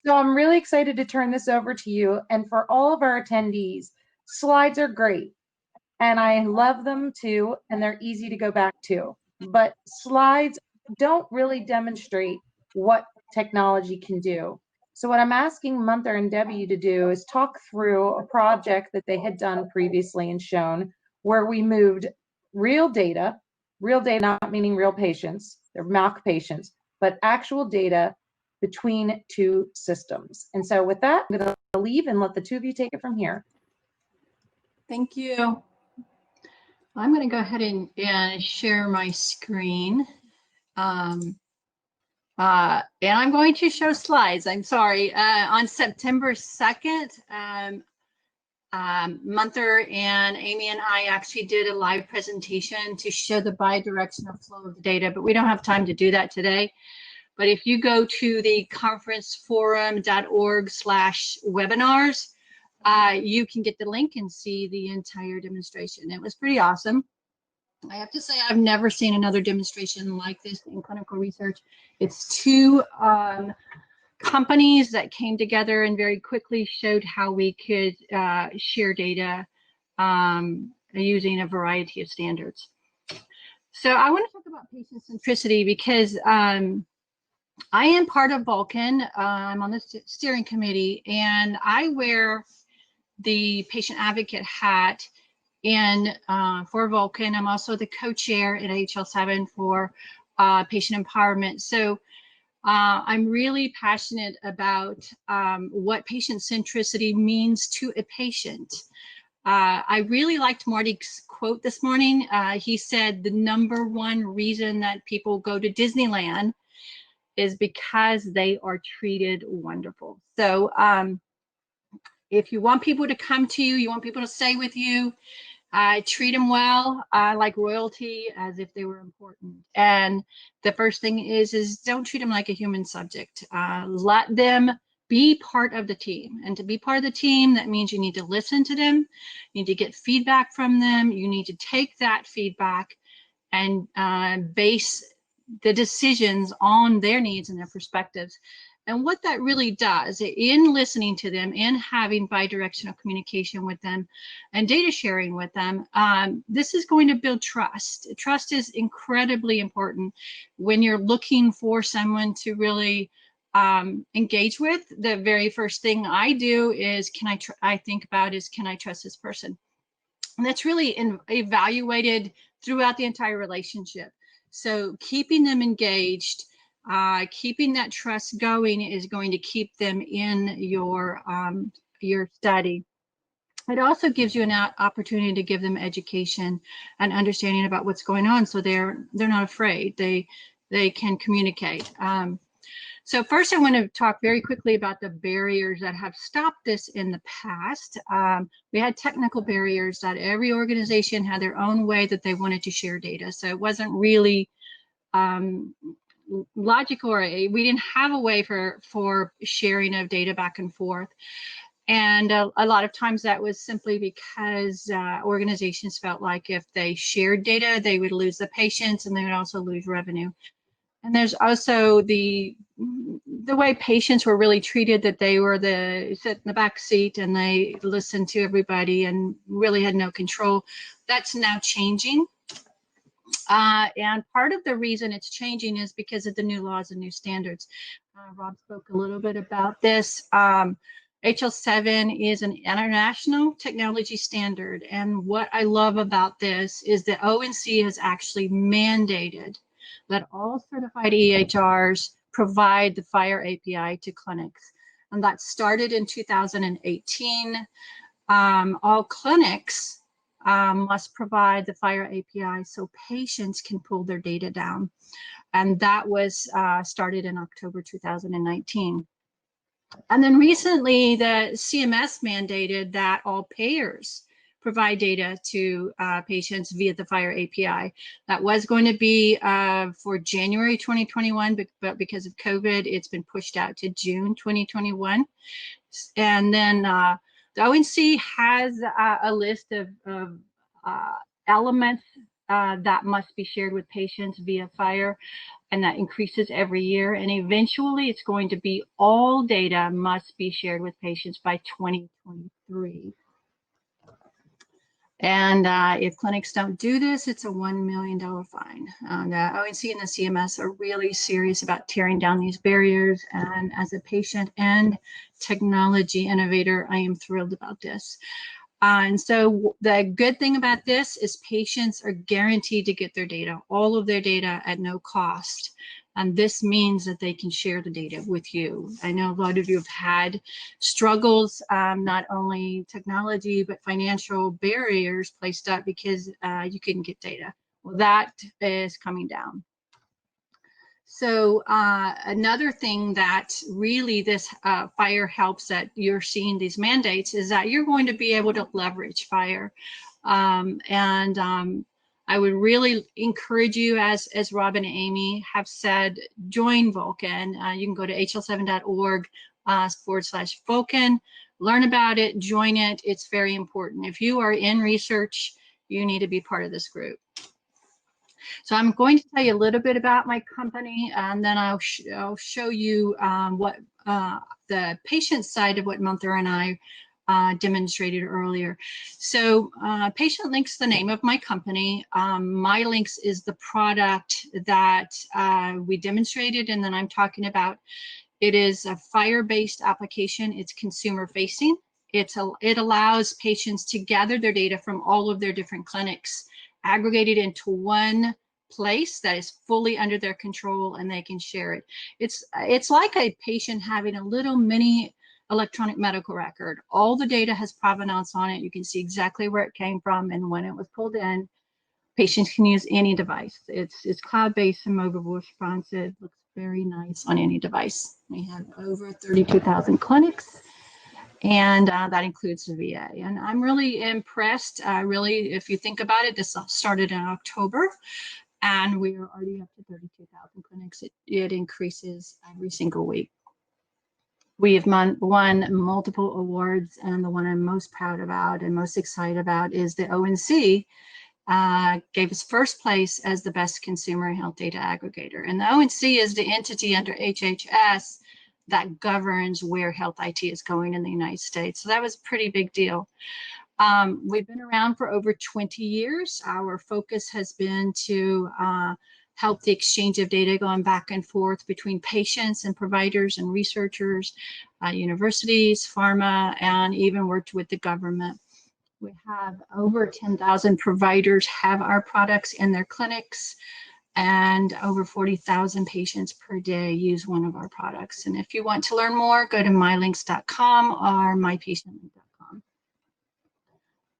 So I'm really excited to turn this over to you. And for all of our attendees, slides are great. And I love them too, and they're easy to go back to. But slides don't really demonstrate what technology can do. So what I'm asking Munther and Debi to do is talk through a project that they had done previously and shown where we moved real data not meaning real patients, they're mock patients, but actual data between two systems. And so with that, I'm going to leave and let the two of you take it from here. Thank you. I'm going to go ahead and share my screen. And I'm going to show slides. I'm sorry. On September 2nd, Munther and Amy and I actually did a live presentation to show the bidirectional flow of the data, but we don't have time to do that today. But if you go to the conferenceforum.org/webinars, you can get the link and see the entire demonstration. It was pretty awesome. I have to say, I've never seen another demonstration like this in clinical research. It's two companies that came together and very quickly showed how we could share data using a variety of standards. So I want to talk about patient centricity because I am part of Vulcan. I'm on the steering committee, and I wear the patient advocate hat for Vulcan. I'm also the co-chair at HL7 for patient empowerment. So I'm really passionate about what patient centricity means to a patient. I really liked Marty's quote this morning. He said the #1 reason that people go to Disneyland is because they are treated wonderful. So if you want people to come to you, you want people to stay with you, treat them well, like royalty, as if they were important. And the first thing is don't treat them like a human subject. Let them be part of the team. And to be part of the team, that means you need to listen to them, you need to get feedback from them, you need to take that feedback and base the decisions on their needs and their perspectives. And what that really does in listening to them, in having bidirectional communication with them and data sharing with them, this is going to build trust. Trust is incredibly important when you're looking for someone to really engage with. The very first thing I do is, I think about is, can I trust this person? And that's really evaluated throughout the entire relationship. So keeping them engaged, keeping that trust going is going to keep them in your study. It also gives you an opportunity to give them education and understanding about what's going on, so they're not afraid. They can communicate. So first, I want to talk very quickly about the barriers that have stopped this in the past. We had technical barriers that every organization had their own way that they wanted to share data. So it wasn't really logical, or we didn't have a way for sharing of data back and forth. And a lot of times that was simply because organizations felt like if they shared data, they would lose the patients and they would also lose revenue. And there's also the way patients were really treated, that they were sit in the back seat and they listened to everybody and really had no control. That's now changing. And part of the reason it's changing is because of the new laws and new standards. Rob spoke a little bit about this. HL7 is an international technology standard. And what I love about this is that ONC has actually mandated that all certified EHRs provide the FHIR API to clinics. And that started in 2018. All clinics must provide the FHIR API so patients can pull their data down. And that was started in October 2019. And then recently, the CMS mandated that all payers provide data to patients via the FHIR API. That was going to be for January 2021, but because of COVID, it's been pushed out to June 2021. And then the ONC has a list of elements that must be shared with patients via FHIR, and that increases every year. And eventually it's going to be all data must be shared with patients by 2023. And if clinics don't do this, it's a $1 million fine. The ONC and the CMS are really serious about tearing down these barriers. And as a patient and technology innovator, I am thrilled about this. And so the good thing about this is patients are guaranteed to get their data, all of their data at no cost. And this means that they can share the data with you. I know a lot of you have had struggles, not only technology, but financial barriers placed up because you couldn't get data. Well, that is coming down. So another thing that really this FHIR helps that you're seeing these mandates is that you're going to be able to leverage FHIR. I would really encourage you, as Rob and Amy have said, join Vulcan. You can go to hl7.org/Vulcan, learn about it, join it. It's very important. If you are in research, you need to be part of this group. So I'm going to tell you a little bit about my company, and then I'll show you what the patient side of what Munther and I demonstrated earlier. So PatientLink's the name of my company. MyLinks is the product that we demonstrated, and then I'm talking about. It is a FHIR-based application. It's consumer-facing. It allows patients to gather their data from all of their different clinics, aggregated into one place that is fully under their control, and they can share it. It's like a patient having a little mini electronic medical record. All the data has provenance on it. You can see exactly where it came from and when it was pulled in. Patients can use any device. It's cloud-based and mobile responsive. Looks very nice on any device. We have over 32,000 clinics, and that includes the VA. And I'm really impressed. Really, if you think about it, this started in October, and we are already up to 32,000 clinics. It increases every single week. We have won multiple awards, and the one I'm most proud about and most excited about is the ONC gave us first place as the best consumer health data aggregator. And the ONC is the entity under HHS that governs where health IT is going in the United States. So that was a pretty big deal. We've been around for over 20 years. Our focus has been to help the exchange of data going back and forth between patients and providers and researchers, universities, pharma, and even worked with the government. We have over 10,000 providers have our products in their clinics, and over 40,000 patients per day use one of our products. And if you want to learn more, go to mylinks.com or mypatientlink.com.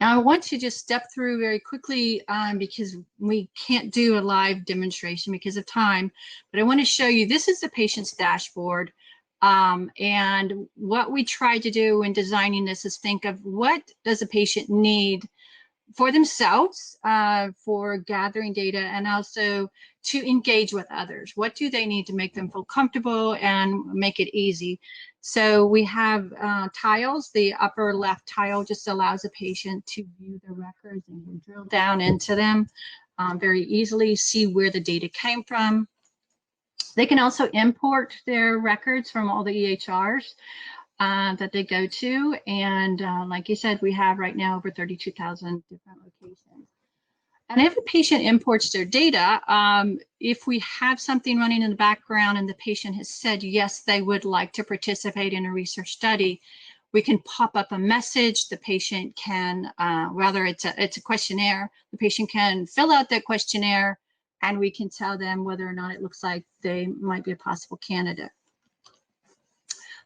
Now I want to just step through very quickly because we can't do a live demonstration because of time, but I want to show you, this is the patient's dashboard. And what we tried to do in designing this is think of what does a patient need for themselves for gathering data, and also to engage with others. What do they need to make them feel comfortable and make it easy? So we have tiles. The upper left tile just allows a patient to view the records and drill down into them very easily, see where the data came from. They can also import their records from all the EHRs that they go to. And like you said, we have right now over 32,000 different locations. And if a patient imports their data, if we have something running in the background and the patient has said, yes, they would like to participate in a research study, we can pop up a message. The patient can, whether it's a questionnaire, the patient can fill out that questionnaire, and we can tell them whether or not it looks like they might be a possible candidate.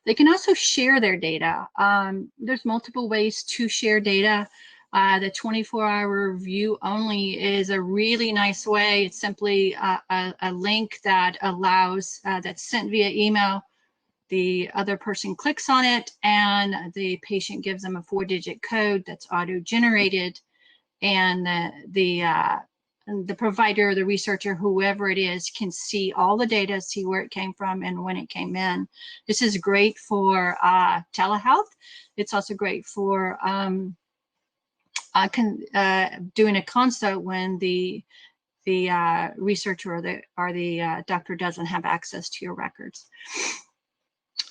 They can also share their data. There's multiple ways to share data. The 24-hour view only is a really nice way. It's simply a link that allows, that's sent via email. The other person clicks on it, and the patient gives them a 4-digit code that's auto-generated, and the provider, the researcher, whoever it is, can see all the data, see where it came from and when it came in. This is great for telehealth. It's also great for doing a consult when the researcher or the doctor doesn't have access to your records.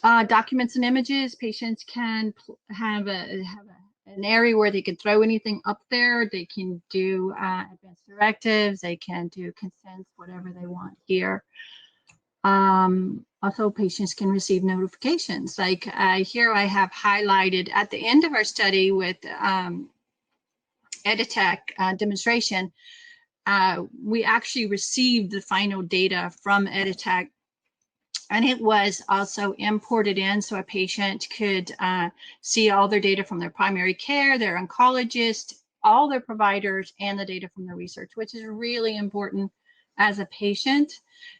Documents and images, patients can have an area where they can throw anything up there. They can do advanced directives, they can do consents, whatever they want here. Also, patients can receive notifications. Like here I have highlighted at the end of our study with EDETEK demonstration, we actually received the final data from EDETEK, and it was also imported in so a patient could see all their data from their primary care, their oncologist, all their providers, and the data from the research, which is really important as a patient.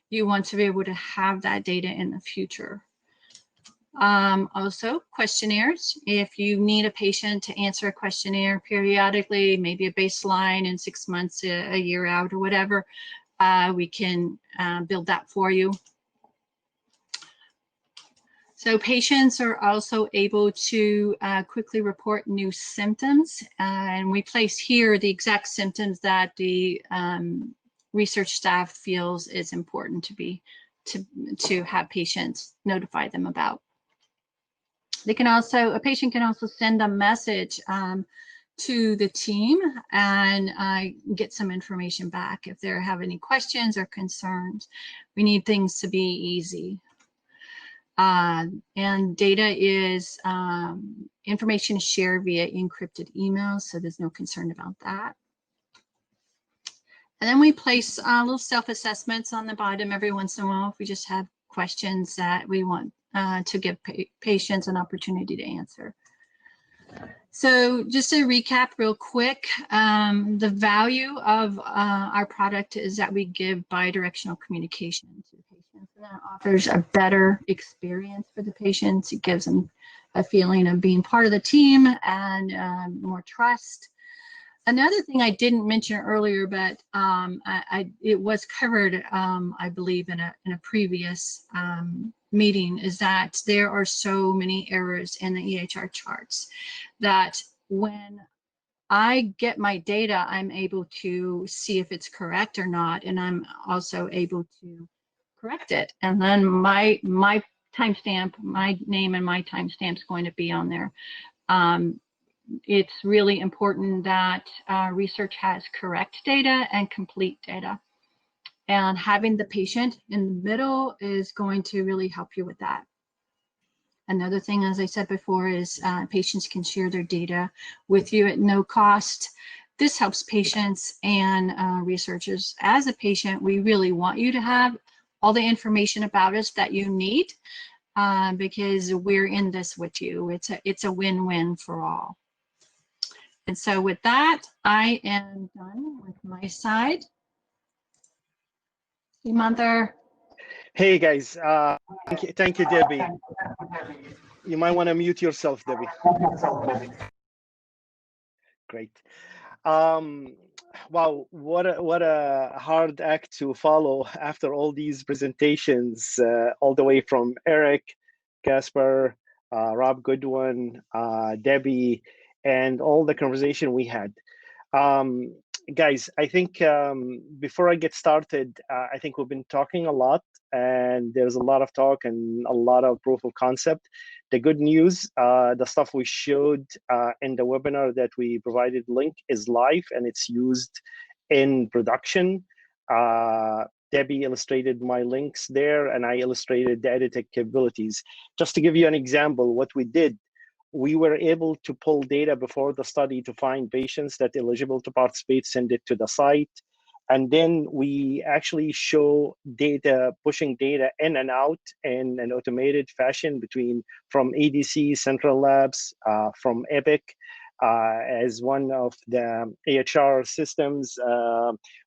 You want to be able to have that data in the future. Also, questionnaires. If you need a patient to answer a questionnaire periodically, maybe a baseline in 6 months, a year out, or whatever, we can build that for you. So patients are also able to quickly report new symptoms, and we place here the exact symptoms that the research staff feels is important to have patients notify them about. They can also, a patient can also send a message to the team and get some information back if they have any questions or concerns. We need things to be easy. And data is, information is shared via encrypted emails, so there's no concern about that. And then we place little self-assessments on the bottom every once in a while if we just have questions that we want to give patients an opportunity to answer. So just to recap real quick, the value of our product is that we give bidirectional communication to the patients, and that offers a better experience for the patients. It gives them a feeling of being part of the team and more trust. Another thing I didn't mention earlier, but it was covered, I believe, in a previous meeting, is that there are so many errors in the EHR charts that when I get my data, I'm able to see if it's correct or not, and I'm also able to correct it. And then my timestamp, my name and my timestamp is going to be on there. It's really important that research has correct data and complete data. And having the patient in the middle is going to really help you with that. Another thing, as I said before, is patients can share their data with you at no cost. This helps patients and researchers. As a patient, we really want you to have all the information about us that you need because we're in this with you. It's a win-win for all. And so with that, I am done with my side. Hey, Munther. Hey guys, thank you, Debbie. You might want to mute yourself, Debbie. Great. Wow, what a hard act to follow after all these presentations, all the way from Eric, Casper, Rob Goodwin, Debbie, and all the conversation we had. Guys, I think before I get started, I think we've been talking a lot, and there's a lot of talk and a lot of proof of concept. The good news, the stuff we showed in the webinar that we provided link is live and it's used in production. Debbie illustrated my links there, and I illustrated the EDETEK capabilities. Just to give you an example, what we did, we were able to pull data before the study to find patients that are eligible to participate, send it to the site. And then we actually show data, pushing data in and out in an automated fashion from EDC, Central Labs, from Epic, as one of the AHR systems.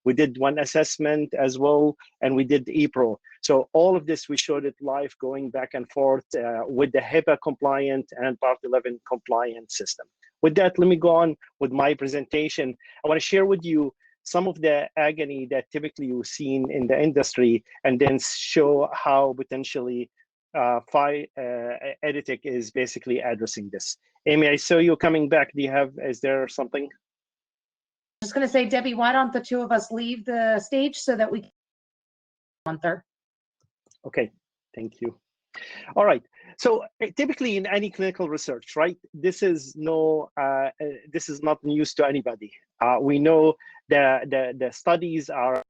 We did one assessment as well, and we did ePro. So all of this, we showed it live, going back and forth with the HIPAA compliant and Part 11 compliant system. With that, let me go on with my presentation. I want to share with you some of the agony that typically you've seen in the industry, and then show how potentially EDETEK is basically addressing this. Amy, I saw you coming back. Is there something? Just going to say, Debbie, why don't the two of us leave the stage so that we can Munther. Okay, thank you. All right. So typically in any clinical research, right, this is not news to anybody. We know the studies are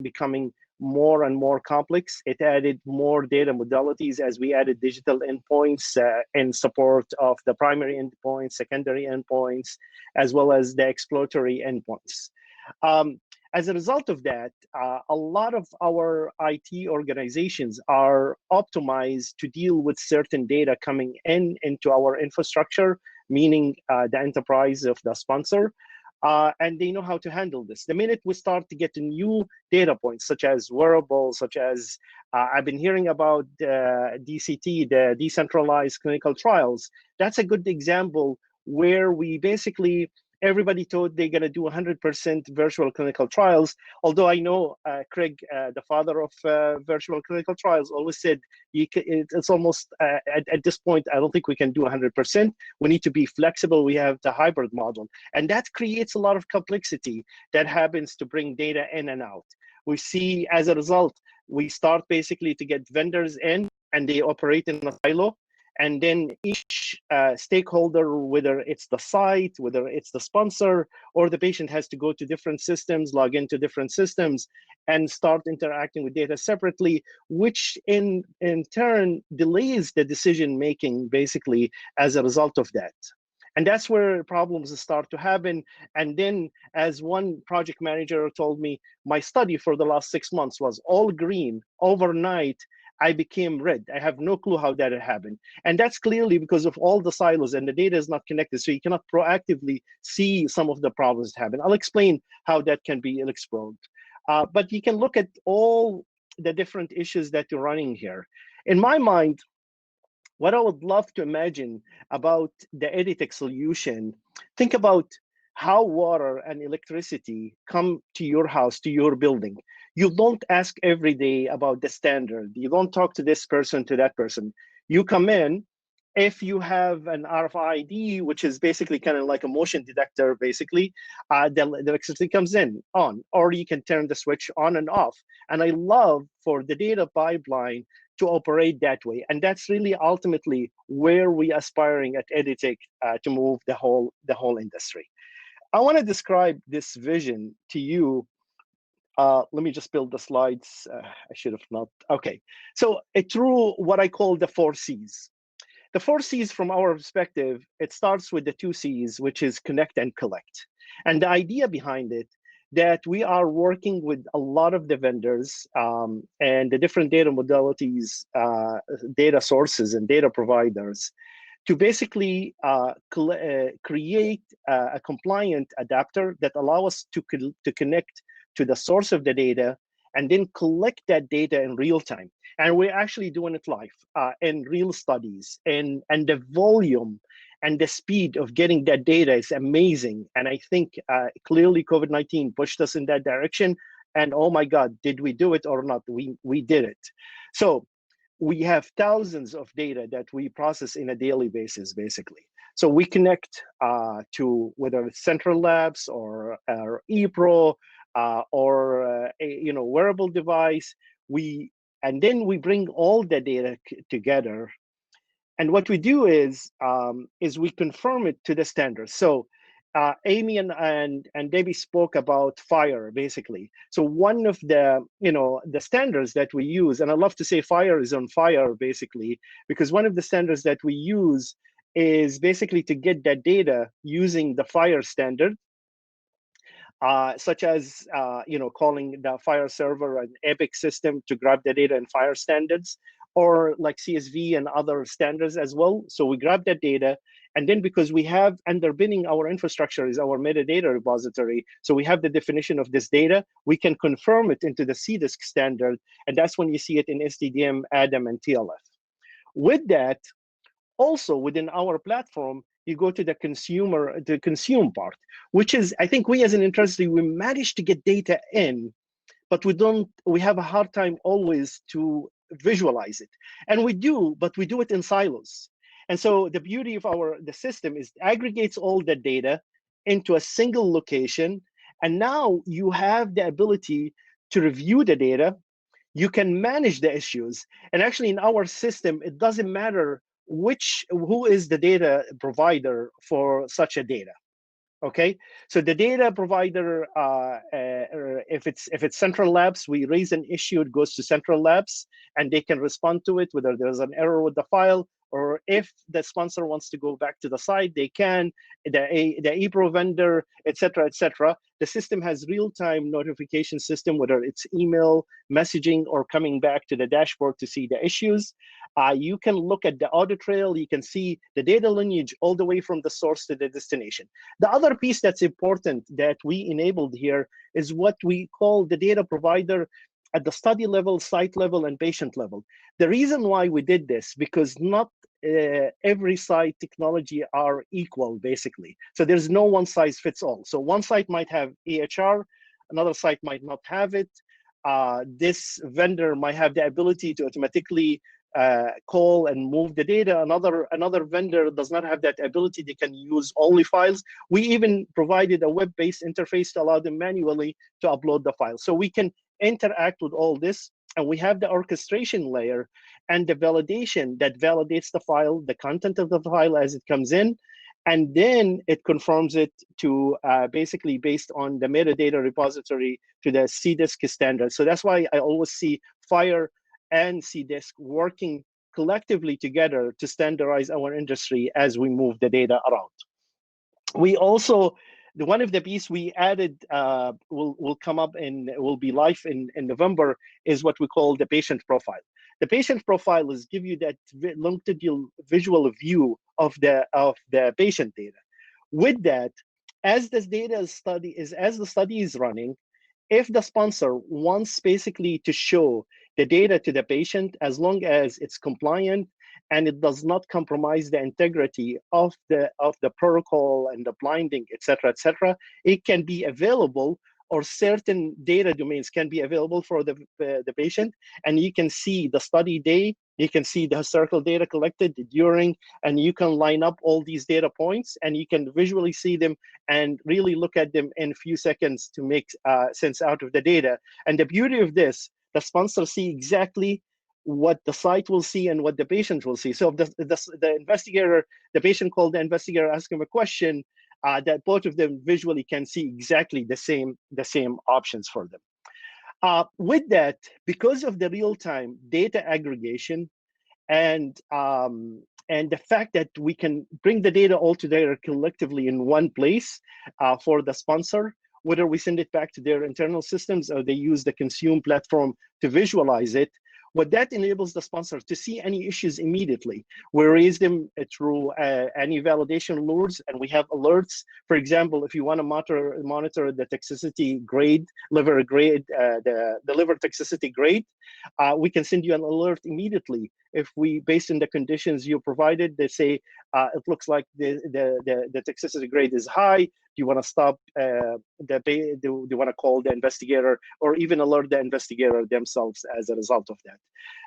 becoming more and more complex. It added more data modalities as we added digital endpoints in support of the primary endpoints, secondary endpoints, as well as the exploratory endpoints. As a result of that, a lot of our IT organizations are optimized to deal with certain data coming into our infrastructure, meaning the enterprise of the sponsor. And they know how to handle this. The minute we start to get new data points, such as wearables, such as I've been hearing about DCT, the decentralized clinical trials, that's a good example where we basically, everybody thought they're going to do 100% virtual clinical trials. Although I know Craig, the father of virtual clinical trials, always said it's almost at this point, I don't think we can do 100%. We need to be flexible. We have the hybrid model. And that creates a lot of complexity that happens to bring data in and out. We see as a result, we start basically to get vendors in and they operate in a silo. And then each stakeholder, whether it's the site, whether it's the sponsor, or the patient, has to go to different systems, log into different systems, and start interacting with data separately, which in turn delays the decision-making, basically, as a result of that. And that's where problems start to happen. And then, as one project manager told me, my study for the last 6 months was all green. Overnight, I became red. I have no clue how that happened. And that's clearly because of all the silos and the data is not connected. So you cannot proactively see some of the problems that happen. I'll explain how that can be explored. But you can look at all the different issues that you're running here. In my mind, what I would love to imagine about the EDETEK solution, think about how water and electricity come to your house, to your building. You don't ask every day about the standard. You don't talk to this person, to that person. You come in, if you have an RFID, which is basically kind of like a motion detector, basically, the electricity comes in, on, or you can turn the switch on and off. And I love for the data pipeline to operate that way. And that's really ultimately where we are aspiring at EDETEK to move the whole industry. I want to describe this vision to you. Let me just build the slides. I should have not. Okay. So through what I call the 4 C's. The 4 C's from our perspective, it starts with the 2 C's, which is connect and collect. And the idea behind it, that we are working with a lot of the vendors and the different data modalities, data sources and data providers to basically create a compliant adapter that allow us to connect to the source of the data and then collect that data in real time. And we're actually doing it live in real studies. And the volume and the speed of getting that data is amazing. And I think clearly COVID-19 pushed us in that direction. And oh my God, did we do it or not? We did it. So we have thousands of data that we process in a daily basis, basically. So we connect to whether it's central labs or ePro or a wearable device. And then we bring all the data together. And what we do is we confirm it to the standards. So Amy and Debbie spoke about FHIR, basically. So one of the the standards that we use, and I love to say FHIR is on fire, basically, because one of the standards that we use is basically to get that data using the FHIR standard, such as calling the FHIR server an EPIC system to grab the data in FHIR standards, or like CSV and other standards as well. So we grab that data, and then because we have underpinning our infrastructure is our metadata repository, so we have the definition of this data, we can confirm it into the CDISC standard, and that's when you see it in SDDM, ADAM, and TLF. With that, also within our platform, you go to the consume part, which is, I think we as an industry, we managed to get data in, but we have a hard time always to visualize it. And we do, but we do it in silos. And so the beauty of the system is it aggregates all the data into a single location. And now you have the ability to review the data. You can manage the issues. And actually in our system, it doesn't matter who is the data provider for such a data. Okay, so the data provider, if it's central labs, we raise an issue, it goes to central labs, and they can respond to it, whether there's an error with the file, or if the sponsor wants to go back to the site, they can. The ePro vendor, etc., etc. The system has real-time notification system, whether it's email, messaging, or coming back to the dashboard to see the issues. You can look at the audit trail. You can see the data lineage all the way from the source to the destination. The other piece that's important that we enabled here is what we call the data provider at the study level, site level, and patient level. The reason why we did this, because not every site technology are equal, basically. So there's no one size fits all. So one site might have EHR, another site might not have it. This vendor might have the ability to automatically call and move the data. Another vendor does not have that ability. They can use only files. We even provided a web-based interface to allow them manually to upload the file. So we can interact with all this, and we have the orchestration layer and the validation that validates the file, the content of the file as it comes in, and then it confirms it to basically based on the metadata repository to the CDISC standard. So that's why I always see FHIR and CDISC working collectively together to standardize our industry as we move the data around. We also, one of the pieces we added will come up and will be live in November is what we call the patient profile. The patient profile is give you that longitudinal visual view of the patient data. With that, as this data study as the study is running, if the sponsor wants basically to show the data to the patient, as long as it's compliant and it does not compromise the integrity of the protocol and the blinding, et cetera, it can be available, or certain data domains can be available for the patient, and you can see the study day, you can see the historical data collected during, and you can line up all these data points, and you can visually see them and really look at them in a few seconds to make sense out of the data. And the beauty of this, the sponsor see exactly what the site will see and what the patient will see. So if the investigator, the patient called the investigator, ask him a question, that both of them visually can see exactly the same options for them. With that, because of the real-time data aggregation and the fact that we can bring the data all together collectively in one place for the sponsor, whether we send it back to their internal systems or they use the Consume platform to visualize it, what that enables the sponsor to see any issues immediately. We raise them through any validation alerts, and we have alerts. For example, if you want to monitor the toxicity grade, liver grade, the liver toxicity grade, we can send you an alert immediately. If we, based on the conditions you provided, they say it looks like the toxicity grade is high. Do you want to stop do you want to call the investigator or even alert the investigator themselves as a result of that?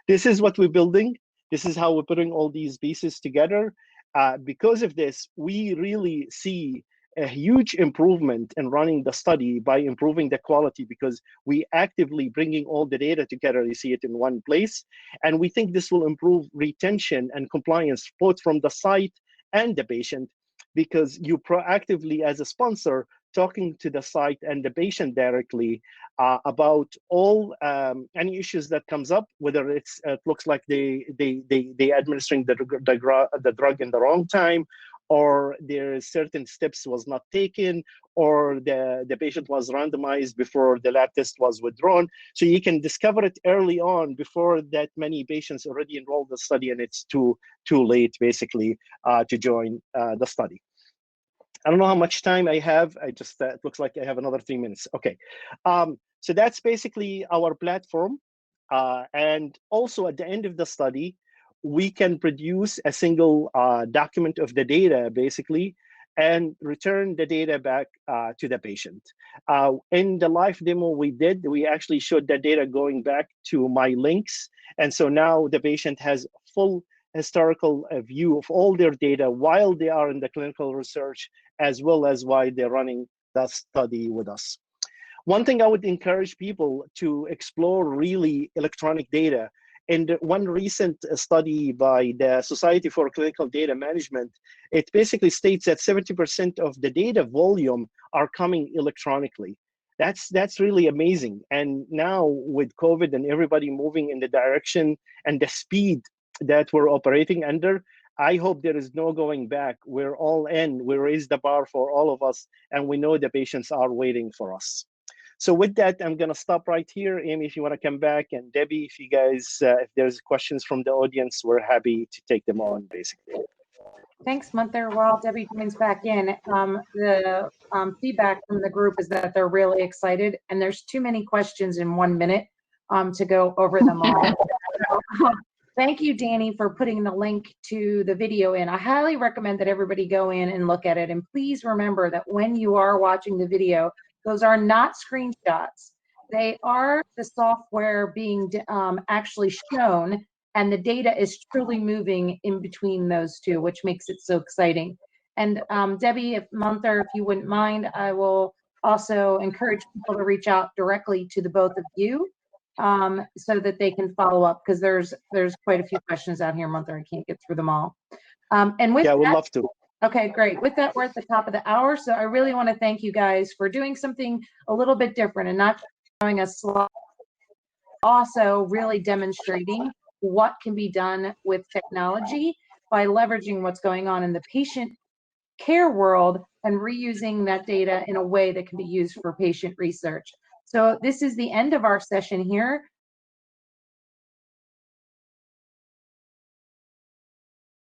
This is what we're building. This is how we're putting all these pieces together. Because of this, we really see a huge improvement in running the study by improving the quality, because we actively bringing all the data together. You see it in one place. And we think this will improve retention and compliance, both from the site and the patient, because you proactively, as a sponsor, talking to the site and the patient directly about all any issues that comes up, whether it looks like they administering the drug in the wrong time, or there is certain steps was not taken, or the patient was randomized before the lab test was withdrawn. So you can discover it early on before that many patients already enrolled in the study and it's too late, basically, to join the study. I don't know how much time I have. I just, it looks like I have another 3 minutes. Okay, so that's basically our platform. And also at the end of the study, we can produce a single document of the data, basically, and return the data back to the patient. In the live demo we actually showed the data going back to my links. And so now the patient has full historical view of all their data while they are in the clinical research, as well as while they're running that study with us. One thing I would encourage people to explore really electronic data. And one recent study by the Society for Clinical Data Management, it basically states that 70% of the data volume are coming electronically. That's really amazing. And now with COVID and everybody moving in the direction and the speed that we're operating under, I hope there is no going back. We're all in. We raised the bar for all of us, and we know the patients are waiting for us. So with that, I'm going to stop right here. Amy, if you want to come back, and Debbie, if you guys, if there's questions from the audience, we're happy to take them on, basically. Thanks, Munther. While Debbie joins back in, the feedback from the group is that they're really excited, and there's too many questions in 1 minute to go over them all. So, thank you, Danny, for putting the link to the video in. I highly recommend that everybody go in and look at it. And please remember that when you are watching the video, those are not screenshots. They are the software being actually shown, and the data is truly moving in between those two, which makes it so exciting. And Debbie, if Munther, if you wouldn't mind, I will also encourage people to reach out directly to the both of you so that they can follow up, because there's quite a few questions out here, Munther. I can't get through them all. And with yeah, we'd that, love to. Okay, great. With that, we're at the top of the hour, so I really want to thank you guys for doing something a little bit different and not showing us slides, also really demonstrating what can be done with technology by leveraging what's going on in the patient care world and reusing that data in a way that can be used for patient research. So this is the end of our session here.